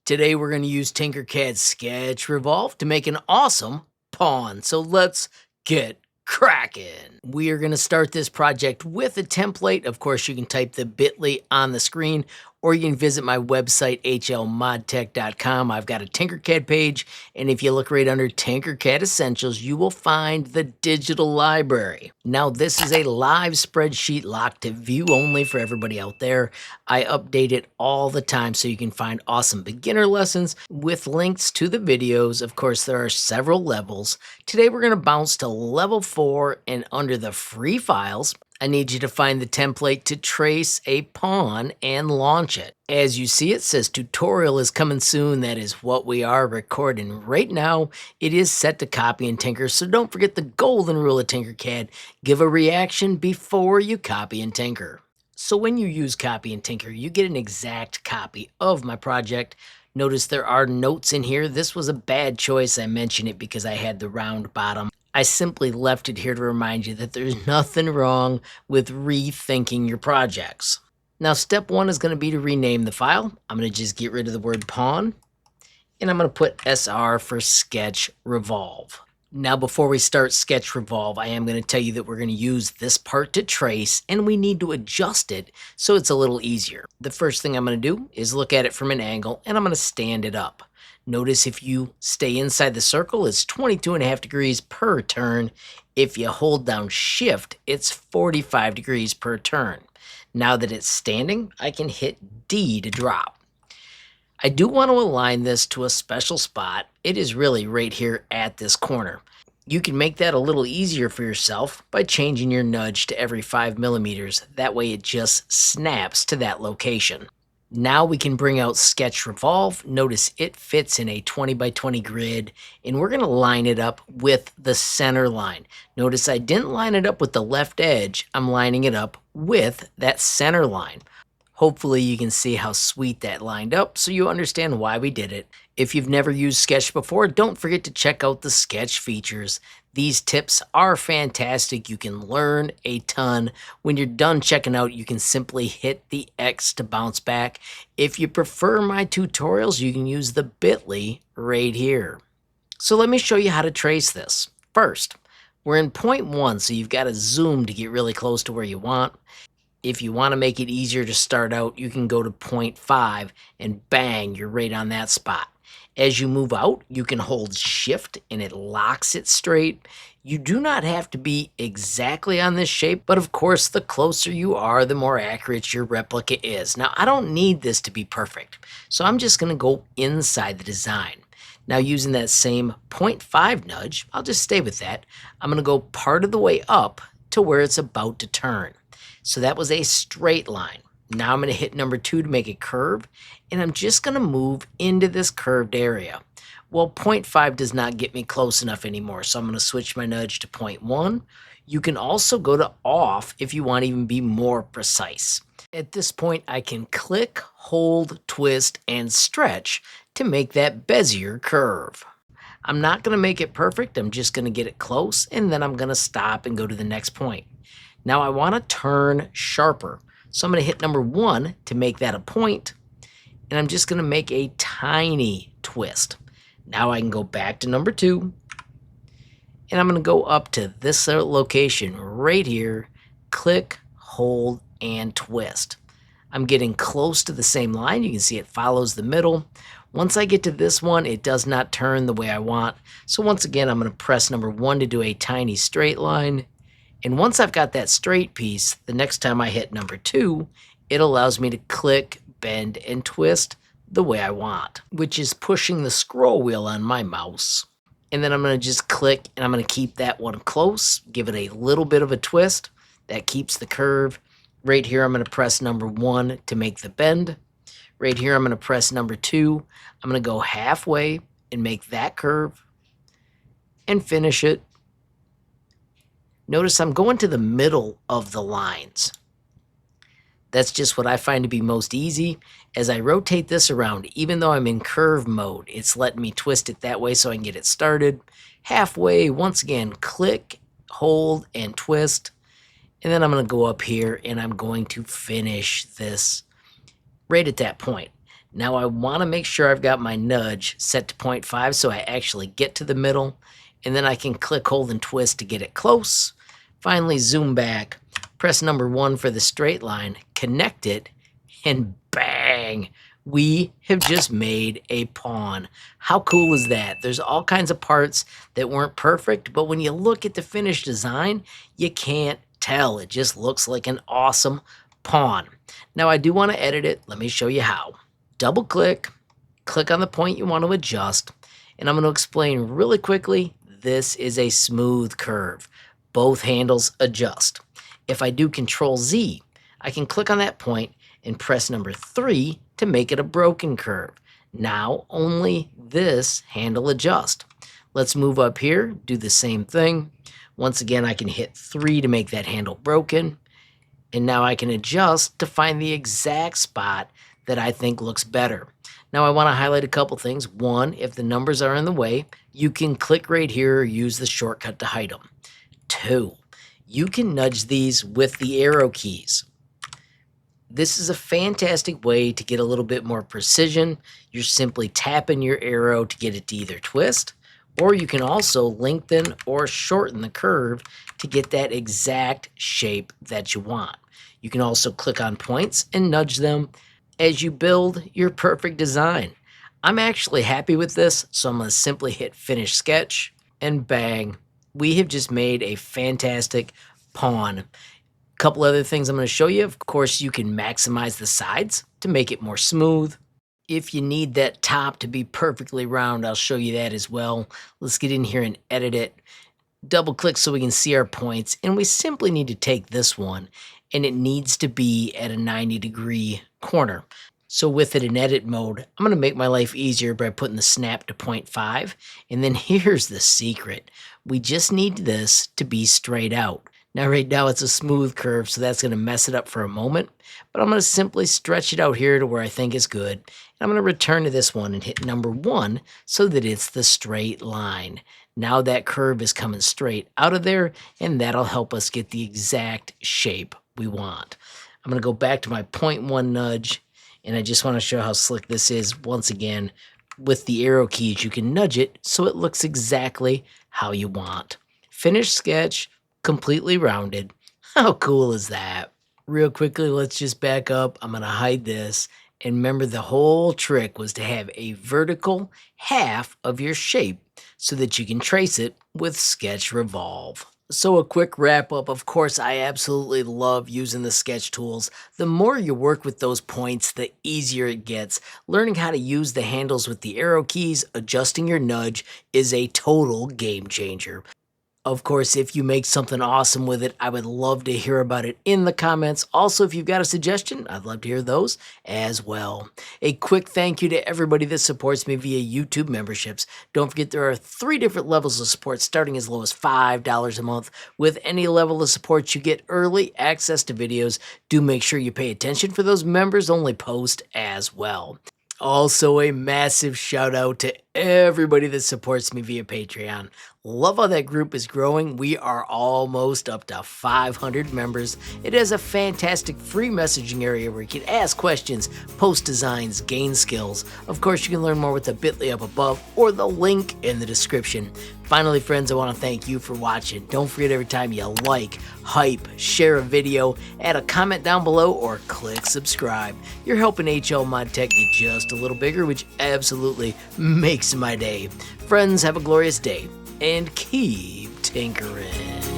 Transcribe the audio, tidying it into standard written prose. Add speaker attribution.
Speaker 1: Today we're going to use Tinkercad Sketch Revolve to make an awesome pawn. So let's get cracking. We are going to start this project with a template. Of course, you can type the bit.ly on the screen, or you can visit my website, HLModTech.com. I've got a Tinkercad page, and if you look right under Tinkercad Essentials, you will find the digital library. Now, this is a live spreadsheet locked to view only for everybody out there. I update it all the time so you can find awesome beginner lessons with links to the videos. Of course, there are several levels. Today, we're going to bounce to level 4, and under the free files, I need you to find the template to trace a pawn and launch it. As you see, it says tutorial is coming soon. That is what we are recording right now. It is set to copy and tinker, so don't forget the golden rule of Tinkercad. Give a reaction before you copy and tinker. So when you use copy and tinker, you get an exact copy of my project. Notice there are notes in here. This was a bad choice. I mention it because I had the round bottom. I simply left it here to remind you that there's nothing wrong with rethinking your projects. Now, step 1 is going to be to rename the file. I'm going to just get rid of the word pawn, and I'm going to put SR for Sketch Revolve. Now, before we start Sketch Revolve, I am going to tell you that we're going to use this part to trace, and we need to adjust it so it's a little easier. The first thing I'm going to do is look at it from an angle, and I'm going to stand it up. Notice if you stay inside the circle, it's 22.5 degrees per turn. If you hold down Shift, it's 45 degrees per turn. Now that it's standing, I can hit D to drop. I do want to align this to a special spot. It is really right here at this corner. You can make that a little easier for yourself by changing your nudge to every 5 millimeters. That way it just snaps to that location. Now we can bring out Sketch Revolve. Notice it fits in a 20 by 20 grid, and we're going to line it up with the center line. Notice I didn't line it up with the left edge. I'm lining it up with that center line. Hopefully you can see how sweet that lined up so you understand why we did it. If you've never used Sketch before, don't forget to check out the Sketch features. These tips are fantastic. You can learn a ton. When you're done checking out, you can simply hit the X to bounce back. If you prefer my tutorials, you can use the bit.ly right here. So let me show you how to trace this. First, we're in point 1, so you've got to zoom to get really close to where you want. If you want to make it easier to start out, you can go to point 5 and bang, you're right on that spot. As you move out, you can hold Shift and it locks it straight. You do not have to be exactly on this shape, but of course, the closer you are, the more accurate your replica is. Now, I don't need this to be perfect, so I'm just going to go inside the design. Now, using that same 0.5 nudge, I'll just stay with that. I'm going to go part of the way up to where it's about to turn. So that was a straight line. Now I'm going to hit number 2 to make it curve, and I'm just going to move into this curved area. Well, 0.5 does not get me close enough anymore, so I'm going to switch my nudge to 0.1. You can also go to off if you want to even be more precise. At this point, I can click, hold, twist, and stretch to make that Bezier curve. I'm not going to make it perfect. I'm just going to get it close, and then I'm going to stop and go to the next point. Now I want to turn sharper. So I'm going to hit number 1 to make that a point, and I'm just going to make a tiny twist. Now I can go back to number 2, and I'm going to go up to this location right here, click, hold, and twist. I'm getting close to the same line. You can see it follows the middle. Once I get to this one, it does not turn the way I want. So once again, I'm going to press number 1 to do a tiny straight line. And once I've got that straight piece, the next time I hit number 2, it allows me to click, bend, and twist the way I want, which is pushing the scroll wheel on my mouse. And then I'm going to just click, and I'm going to keep that one close, give it a little bit of a twist. That keeps the curve. Right here, I'm going to press number 1 to make the bend. Right here, I'm going to press number 2. I'm going to go halfway and make that curve and finish it. Notice I'm going to the middle of the lines. That's just what I find to be most easy. As I rotate this around, even though I'm in curve mode, it's letting me twist it that way so I can get it started. Halfway, once again, click, hold, and twist. And then I'm going to go up here and I'm going to finish this right at that point. Now I want to make sure I've got my nudge set to 0.5 so I actually get to the middle, and then I can click, hold, and twist to get it close. Finally zoom back, press number 1 for the straight line, connect it, and bang! We have just made a pawn. How cool is that? There's all kinds of parts that weren't perfect, but when you look at the finished design, you can't tell. It just looks like an awesome pawn. Now I do want to edit it. Let me show you how. Double click, click on the point you want to adjust, and I'm going to explain really quickly. This is a smooth curve. Both handles adjust. If I do Control Z, I can click on that point and press number 3 to make it a broken curve. Now only this handle adjusts. Let's move up here, do the same thing. Once again, I can hit 3 to make that handle broken. And now I can adjust to find the exact spot that I think looks better. Now I want to highlight a couple things. One, if the numbers are in the way, you can click right here or use the shortcut to hide them. 2, you can nudge these with the arrow keys. This is a fantastic way to get a little bit more precision. You're simply tapping your arrow to get it to either twist, or you can also lengthen or shorten the curve to get that exact shape that you want. You can also click on points and nudge them as you build your perfect design. I'm actually happy with this, so I'm going to simply hit Finish Sketch, and bang, we have just made a fantastic pawn. Couple other things I'm going to show you. Of course, you can maximize the sides to make it more smooth. If you need that top to be perfectly round, I'll show you that as well. Let's get in here and edit it. Double click so we can see our points, and we simply need to take this one, and it needs to be at a 90-degree corner. So with it in edit mode, I'm going to make my life easier by putting the snap to 0.5, and then here's the secret. We just need this to be straight out. Now right now it's a smooth curve, so that's going to mess it up for a moment, but I'm going to simply stretch it out here to where I think is good. And I'm going to return to this one and hit number 1 so that it's the straight line. Now that curve is coming straight out of there, and that'll help us get the exact shape we want. I'm going to go back to my 0.1 nudge, and I just want to show how slick this is. Once again, with the arrow keys, you can nudge it so it looks exactly how you want. Finish sketch, completely rounded. How cool is that? Real quickly, let's just back up. I'm going to hide this. And remember, the whole trick was to have a vertical half of your shape so that you can trace it with Sketch Revolve. So a quick wrap up. Of course, I absolutely love using the sketch tools. The more you work with those points, the easier it gets. Learning how to use the handles with the arrow keys, adjusting your nudge is a total game changer. Of course, if you make something awesome with it, I would love to hear about it in the comments. Also, if you've got a suggestion, I'd love to hear those as well. A quick thank you to everybody that supports me via YouTube memberships. Don't forget there are 3 different levels of support starting as low as $5 a month. With any level of support, you get early access to videos. Do make sure you pay attention for those members-only posts as well. Also, a massive shout out to everybody that supports me via Patreon. Love how that group is growing. We are almost up to 500 members. It has a fantastic free messaging area where you can ask questions, post designs, gain skills. Of course, you can learn more with the bit.ly up above or the link in the description. Finally, friends, I want to thank you for watching. Don't forget, every time you like, hype, share a video, add a comment down below, or click subscribe. You're helping HLModTech get just a little bigger, which absolutely makes my day. Friends, have a glorious day, and keep tinkering.